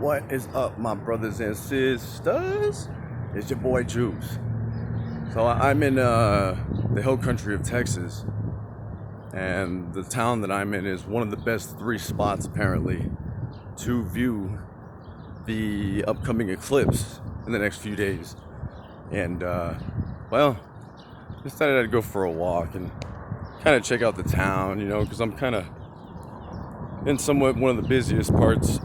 What is up, my brothers and sisters? It's your boy Juice. So I'm in the hill country of Texas, and the town that I'm in is one of the best three spots apparently to view the upcoming eclipse in the next few days. And well, decided I'd go for a walk and kind of check out the town, because I'm kind of in somewhat one of the busiest parts.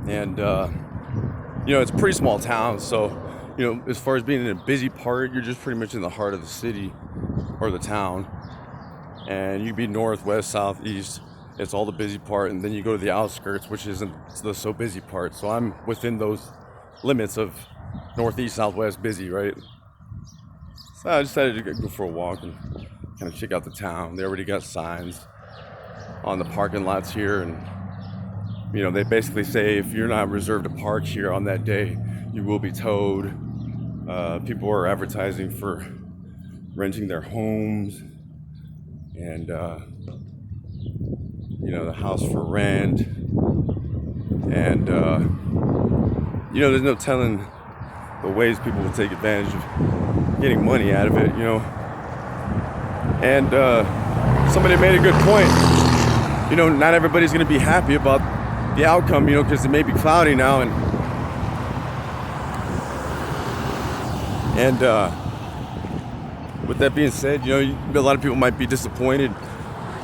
And it's a pretty small town, so as far as being in a busy part, you're just pretty much in the heart of the city or the town, and you can be north, west, south, east. It's all the busy part, and then you go to the outskirts, which isn't the so busy part. So I'm within those limits of northeast, southwest busy, right? So I decided to go for a walk and kind of check out the town. They already got signs on the parking lots here, and they basically say if you're not reserved to park here on that day, you will be towed. People are advertising for renting their homes and, the house for rent. And, there's no telling the ways people will take advantage of getting money out of it, And somebody made a good point. Not everybody's going to be happy about the outcome, because it may be cloudy now, and with that being said, a lot of people might be disappointed,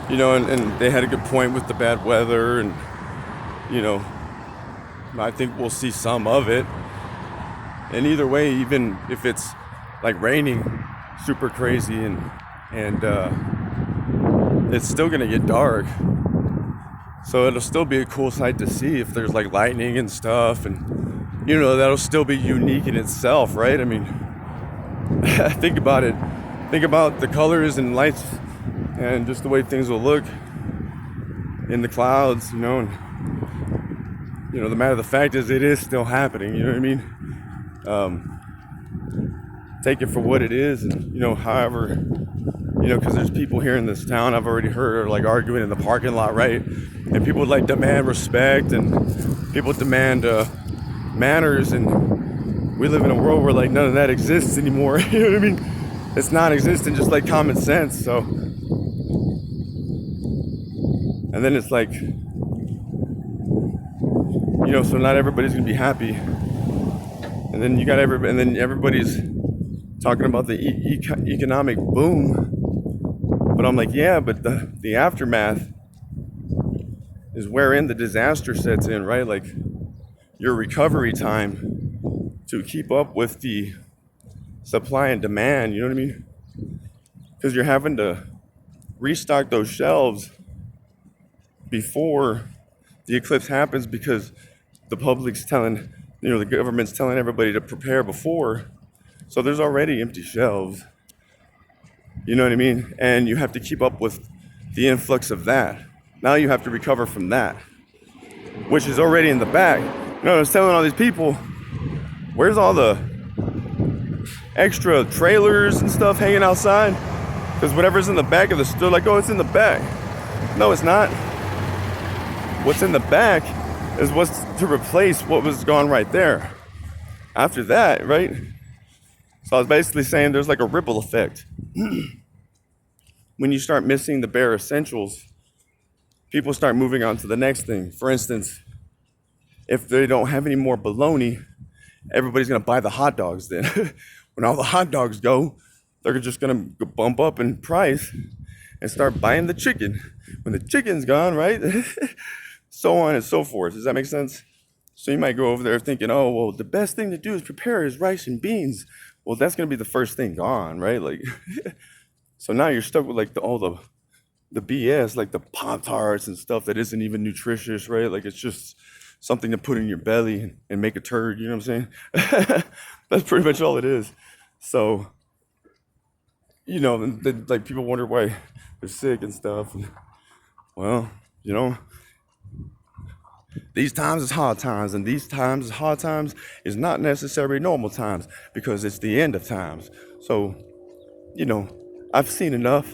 and they had a good point with the bad weather, and I think we'll see some of it. And either way, even if it's like raining super crazy and it's still gonna get dark. So it'll still be a cool sight to see if there's like lightning and stuff, and that'll still be unique in itself, right? I mean, think about it. Think about the colors and lights and just the way things will look in the clouds, and the matter of the fact is it is still happening, you know what I mean? Take it for what it is, and however, because there's people here in this town I've already heard are like arguing in the parking lot, right? And people like demand respect, and people demand manners, and we live in a world where like none of that exists anymore. You know what I mean? It's non-existent, just like common sense. So, and then it's like, so not everybody's gonna be happy, and then you got and then everybody's talking about the economic boom. But I'm like, yeah, but the aftermath is wherein the disaster sets in, right? Like your recovery time to keep up with the supply and demand, you know what I mean? Because you're having to restock those shelves before the eclipse happens, because the public's telling, the government's telling everybody to prepare before. So there's already empty shelves. You know what I mean? And you have to keep up with the influx of that. Now you have to recover from that, which is already in the back. I was telling all these people, where's all the extra trailers and stuff hanging outside? Because whatever's in the back of the store, like, oh, it's in the back. No, it's not. What's in the back is what's to replace what was gone right there. After that, right? So I was basically saying there's like a ripple effect. When you start missing the bare essentials, people start moving on to the next thing. For instance, if they don't have any more bologna, everybody's gonna buy the hot dogs then. When all the hot dogs go, they're just gonna bump up in price and start buying the chicken. When the chicken's gone, right? So on and so forth. Does that make sense? So you might go over there thinking, oh, well, the best thing to do is prepare is rice and beans. Well, that's gonna be the first thing gone, right? Like, so now you're stuck with like all the BS, like the Pop-Tarts and stuff that isn't even nutritious, right? Like it's just something to put in your belly and make a turd, you know what I'm saying? That's pretty much all it is. So, like people wonder why they're sick and stuff. Well, these times is hard times, and these times is hard times is not necessarily normal times, because it's the end of times. So, I've seen enough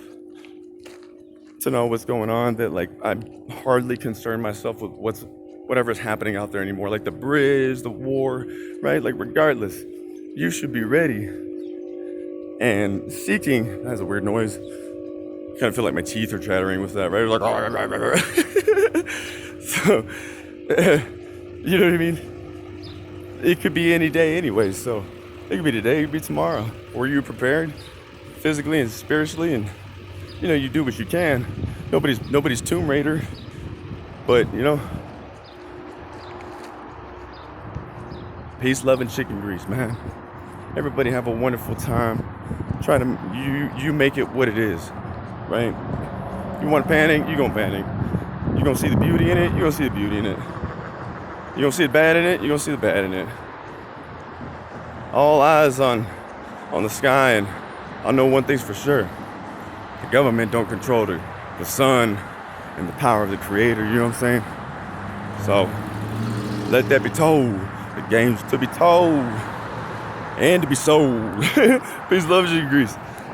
to know what's going on that like I hardly concern myself with what's whatever's happening out there anymore, like the bridge, the war, right? Like regardless, you should be ready and seeking. That's a weird noise. Kind of feel like my teeth are chattering with that, right? Like, so, you know what I mean? It could be any day anyway, so it could be today, it could be tomorrow. Were you prepared physically and spiritually? And you do what you can. Nobody's Tomb Raider, but peace, love, and chicken grease, man. Everybody have a wonderful time. Try to you make it what it is, right? You want to panic, you gonna panic. You gonna see the beauty in it, you gonna see the beauty in it. You gonna see the bad in it, you gonna see the bad in it. All eyes on the sky, and I know one thing's for sure. The government don't control the sun and the power of the creator, you know what I'm saying? So let that be told. The game's to be told and to be sold. Peace, love, and grease.